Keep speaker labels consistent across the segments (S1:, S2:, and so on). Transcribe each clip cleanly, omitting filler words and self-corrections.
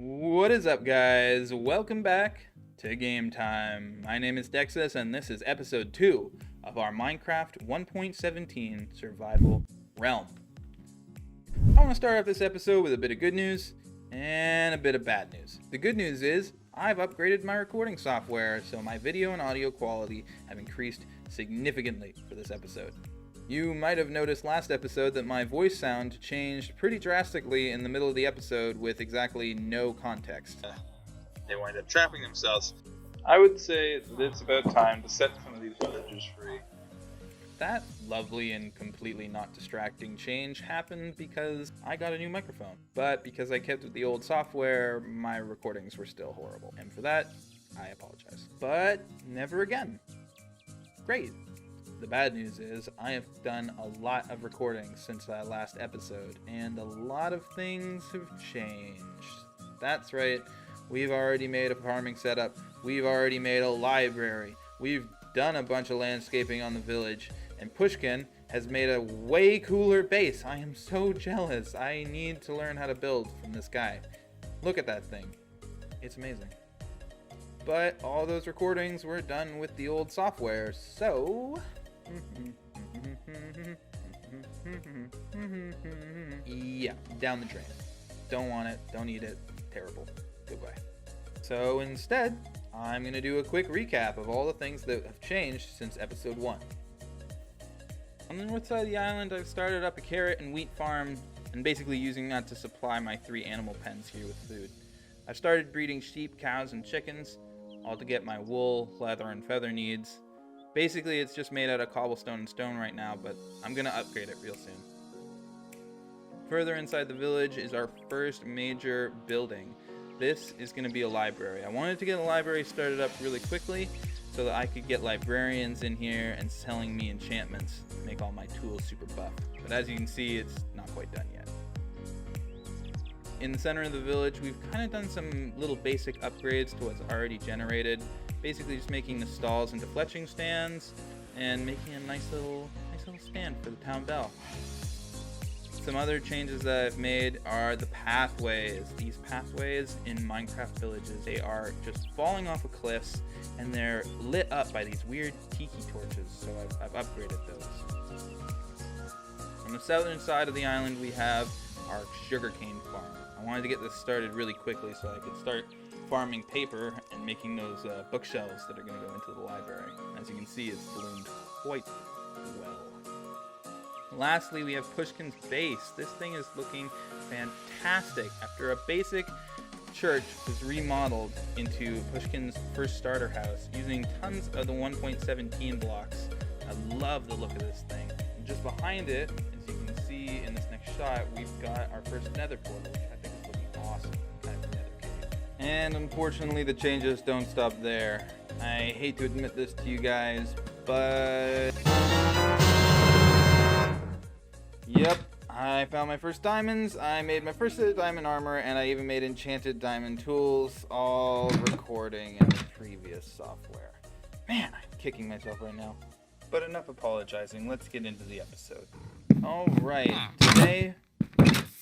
S1: What is up, guys? Welcome back to Game Time. My name is Dexus, and this is episode 2 of our Minecraft 1.17 Survival Realm. I want to start off this episode with a bit of good news and a bit of bad news. The good news is I've upgraded my recording software, so my video and audio quality have increased significantly for this episode. You might have noticed last episode that my voice sound changed pretty drastically in the middle of the episode with exactly no context.
S2: They wind up trapping themselves.
S3: I would say that it's about time to set some of these villagers free.
S1: That lovely and completely not distracting change happened because I got a new microphone. But because I kept with the old software, my recordings were still horrible. And for that, I apologize. But never again. Great. The bad news is I have done a lot of recordings since that last episode, and a lot of things have changed. That's right, we've already made a farming setup, we've already made a library, we've done a bunch of landscaping on the village, and Pushkin has made a way cooler base. I am so jealous. I need to learn how to build from this guy. Look at that thing. It's amazing. But all those recordings were done with the old software, so yeah, down the drain. Don't want it, don't need it, terrible. Goodbye. So instead, I'm going to do a quick recap of all the things that have changed since episode 1. On the north side of the island, I've started up a carrot and wheat farm, and basically using that to supply my 3 animal pens here with food. I've started breeding sheep, cows, and chickens, all to get my wool, leather, and feather needs. Basically, it's just made out of cobblestone and stone right now, but I'm going to upgrade it real soon. Further inside the village is our first major building. This is going to be a library. I wanted to get a library started up really quickly so that I could get librarians in here and selling me enchantments to make all my tools super buff. But as you can see, it's not quite done yet. In the center of the village, we've kind of done some little basic upgrades to what's already generated. Basically just making the stalls into fletching stands and making a nice little stand for the town bell. Some other changes that I've made are the pathways. These pathways in Minecraft villages, they are just falling off of cliffs and they're lit up by these weird tiki torches, so I've upgraded those. On the southern side of the island, we have our sugarcane farm. I wanted to get this started really quickly so I could start farming paper and making those bookshelves that are going to go into the library. As you can see, it's bloomed quite well. Lastly, we have Pushkin's base. This thing is looking fantastic. After a basic church was remodeled into Pushkin's first starter house using tons of the 1.17 blocks. I love the look of this thing. And just behind it, as you can see in this next shot, we've got our first Nether portal, which I think is looking awesome. Kind of a Nether cave. And unfortunately, the changes don't stop there. I hate to admit this to you guys, but yep, I found my first diamonds, I made my first set of diamond armor, and I even made enchanted diamond tools, all recording in the previous software. Man, I'm kicking myself right now. But enough apologizing, let's get into the episode. Alright, today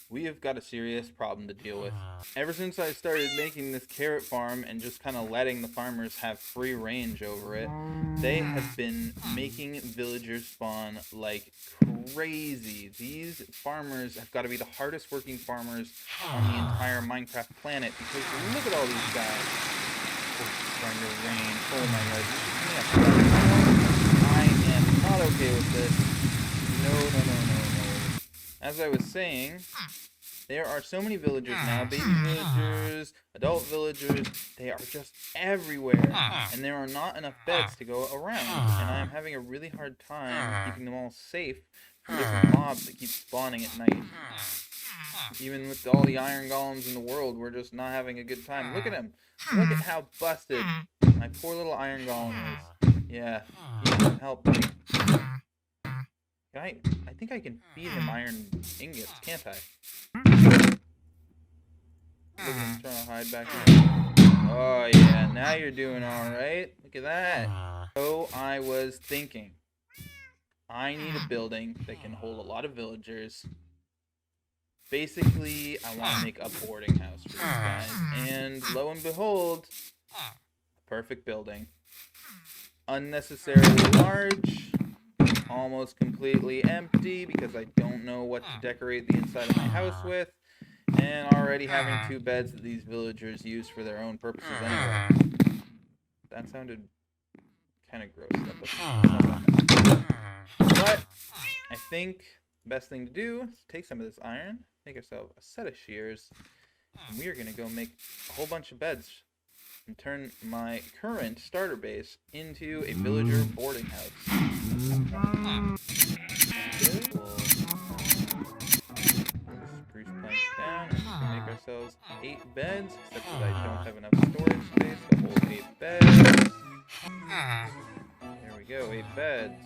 S1: we have got a serious problem to deal with. Ever since I started making this carrot farm and just kind of letting the farmers have free range over it, they have been making villagers spawn like crazy. These farmers have got to be the hardest working farmers on the entire Minecraft planet because look at all these guys. Oh, it's starting to rain. Oh my god. I am not okay with this. No. As I was saying, there are so many villagers now, baby villagers, adult villagers, they are just everywhere, and there are not enough beds to go around, and I am having a really hard time keeping them all safe from different mobs that keep spawning at night. Even with all the iron golems in the world, we're just not having a good time. Look at him! Look at how busted my poor little iron golem is. Yeah, he needs some help. I think I can feed him iron ingots, can't I? Look at him trying to hide back here. Oh yeah, now you're doing alright. Look at that. So I was thinking, I need a building that can hold a lot of villagers. Basically, I want to make a boarding house for these guys. And lo and behold, perfect building. Unnecessarily large, almost completely empty because I don't know what to decorate the inside of my house with, and already having 2 beds that these villagers use for their own purposes anyway. That sounded kind of gross. That's not that bad. But I think the best thing to do is take some of this iron, make ourselves a set of shears, and we are going to go make a whole bunch of beds and turn my current starter base into a villager boarding house. Okay, we'll spruce planks down and we can make ourselves 8 beds, except that I don't have enough storage space to hold 8 beds. There we go, 8 beds.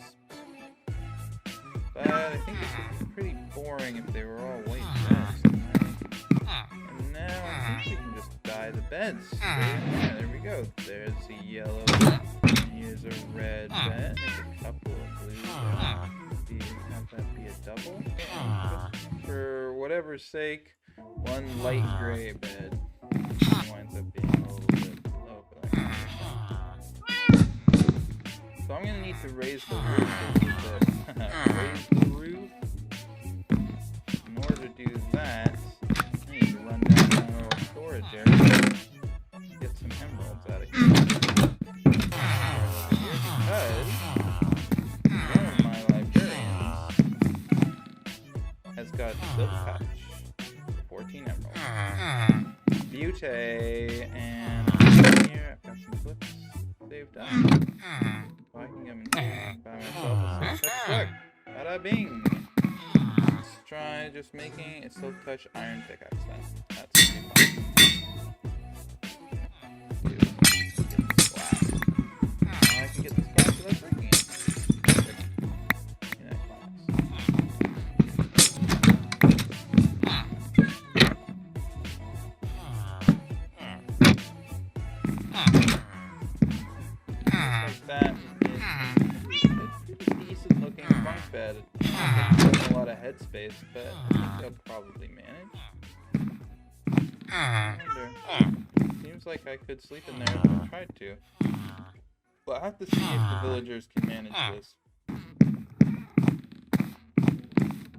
S1: But I think this would be pretty boring if they were all white beds. And now I think we can just dye the beds straight in there. There we go. There's a yellow bed. Here's a red bed. There's a couple of blue beds. Have that be a double. And just for whatever's sake, 1 light gray bed. Winds up being a little bit low, but I can. So I'm gonna need to raise the roof a little bit. Raise the roof. In order to do that, I need to run down my little storage area and get some emeralds out of here. Because one of my librarians has got silk touch. 14 emeralds. Beauty. And here I've got some clips saved up. So I can come in here and buy myself a silk touch quick. Bada bing. Let's try just making a silk touch iron pickaxe then. That's gonna be fun. Now I can get this glass without breaking it. Perfect. Give me that like that. It's a decent looking bunk bed. It doesn't a lot of headspace, but I think I'll probably manage. I wonder. Seems like I could sleep in there if I tried to. But I have to see if the villagers can manage this.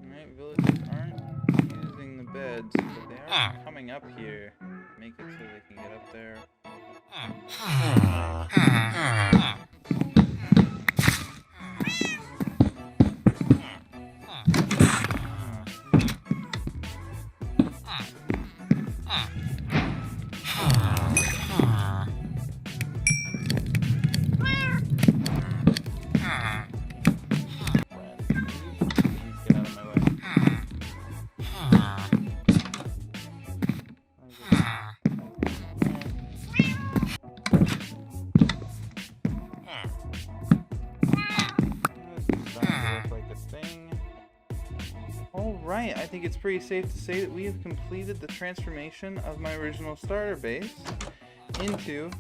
S1: Alright, villagers aren't using the beds, but they are coming up here. Make it so they can get up there. Alright, I think it's pretty safe to say that we have completed the transformation of my original starter base into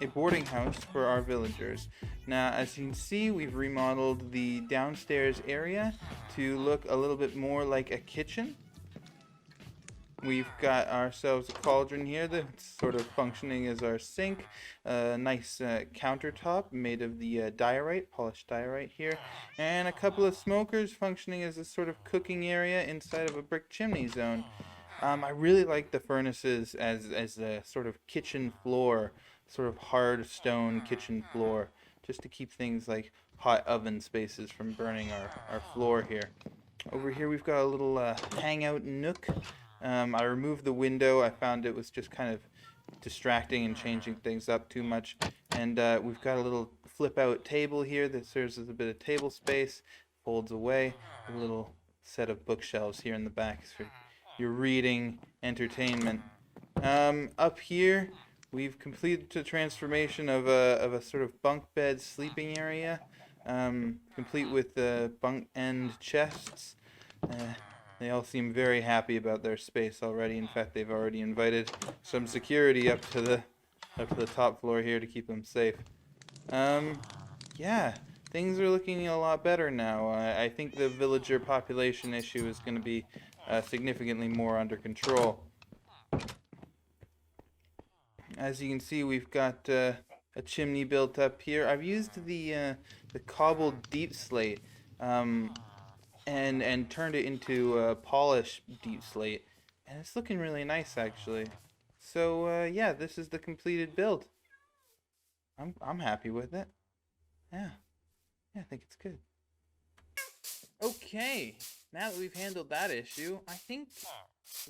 S1: a boarding house for our villagers. Now, as you can see, we've remodeled the downstairs area to look a little bit more like a kitchen. We've got ourselves a cauldron here that's sort of functioning as our sink. A nice countertop made of the diorite, polished diorite here. And a couple of smokers functioning as a sort of cooking area inside of a brick chimney zone. I really like the furnaces as a sort of kitchen floor, sort of hard stone kitchen floor, just to keep things like hot oven spaces from burning our floor here. Over here we've got a little hangout nook. I removed the window. I found it was just kind of distracting and changing things up too much. And we've got a little flip out table here that serves as a bit of table space, folds away. A little set of bookshelves here in the back for your reading entertainment. Up here we've completed the transformation of a sort of bunk bed sleeping area, complete with bunk end chests. They all seem very happy about their space already. In fact, they've already invited some security up to the top floor here to keep them safe. Yeah, things are looking a lot better now. I think the villager population issue is going to be significantly more under control. As you can see, we've got a chimney built up here. I've used the cobbled deep slate, and turned it into a polished deep slate, and it's looking really nice actually. So yeah, this is the completed build. I'm happy with it. Yeah, yeah, I think it's good. Okay, now that we've handled that issue, I think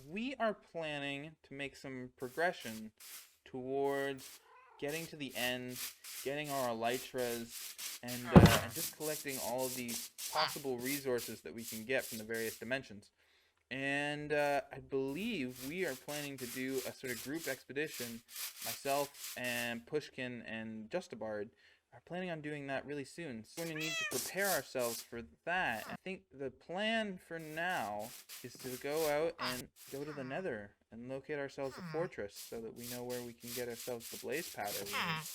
S1: we are planning to make some progression towards getting to the end, getting our elytras, and just collecting all of these possible resources that we can get from the various dimensions. And I believe we are planning to do a sort of group expedition. Myself and Pushkin and Justabard are planning on doing that really soon. So we're going to need to prepare ourselves for that. I think the plan for now is to go out and go to the Nether and locate ourselves a fortress so that we know where we can get ourselves the blaze powder we need.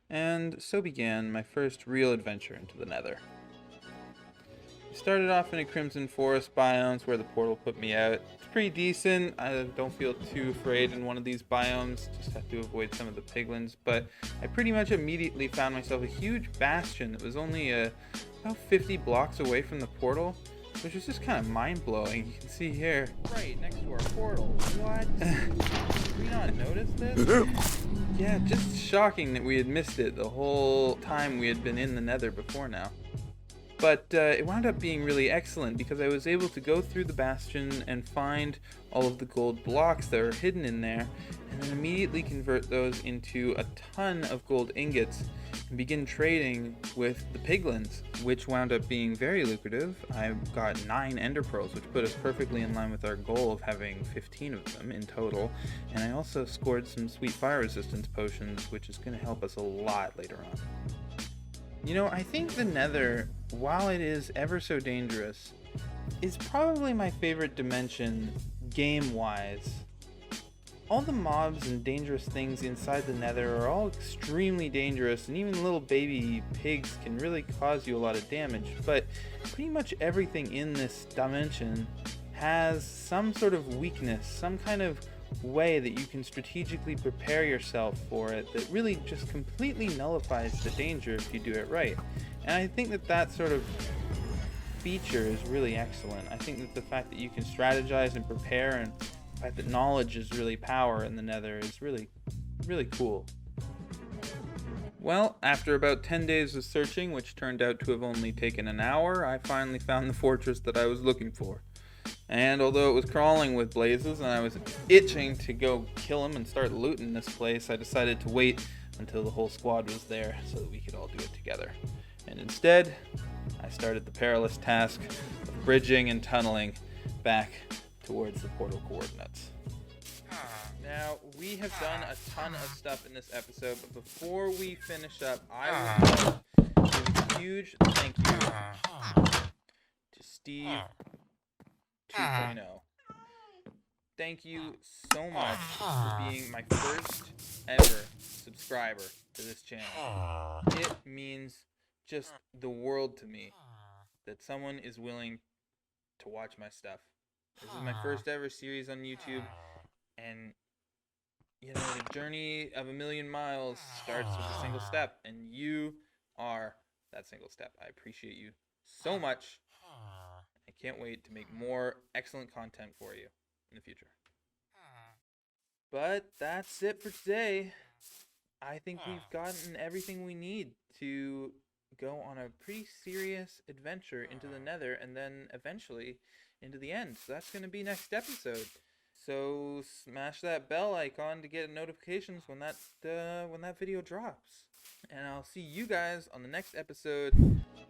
S1: And so began my first real adventure into the Nether. Started off in a Crimson Forest biomes where the portal put me out. It's pretty decent. I don't feel too afraid in one of these biomes. Just have to avoid some of the piglins. But I pretty much immediately found myself a huge bastion that was only about 50 blocks away from the portal, which was just kind of mind-blowing. You can see here. Right next to our portal. What? Did we not notice this? Yeah, just shocking that we had missed it the whole time we had been in the Nether before now. But it wound up being really excellent because I was able to go through the bastion and find all of the gold blocks that are hidden in there, and then immediately convert those into a ton of gold ingots and begin trading with the piglins, which wound up being very lucrative. I got 9 ender pearls, which put us perfectly in line with our goal of having 15 of them in total, and I also scored some sweet fire resistance potions, which is going to help us a lot later on. You know, I think the Nether, while it is ever so dangerous, is probably my favorite dimension game-wise. All the mobs and dangerous things inside the Nether are all extremely dangerous, and even little baby pigs can really cause you a lot of damage, but pretty much everything in this dimension has some sort of weakness, some kind of way that you can strategically prepare yourself for it that really just completely nullifies the danger if you do it right. And I think that that sort of feature is really excellent. I think that the fact that you can strategize and prepare, and the fact that knowledge is really power in the Nether is really, really cool. Well, after about 10 days of searching, which turned out to have only taken an hour, I finally found the fortress that I was looking for. And although it was crawling with blazes and I was itching to go kill him and start looting this place, I decided to wait until the whole squad was there so that we could all do it together. And instead, I started the perilous task of bridging and tunneling back towards the portal coordinates. Now, we have done a ton of stuff in this episode, but before we finish up, I would like to give a huge thank you to Steve 2.0. Thank you so much for being my first ever subscriber to this channel. It means just the world to me that someone is willing to watch my stuff. This is my first ever series on YouTube, and you know, the journey of 1,000,000 miles starts with a single step, and you are that single step. I appreciate you so much. I can't wait to make more excellent content for you in the future. But that's it for today. I think we've gotten everything we need to go on a pretty serious adventure into the Nether and then eventually into the end. So that's going to be next episode. So smash that bell icon to get notifications when that video drops. And I'll see you guys on the next episode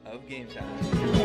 S1: of Game Time.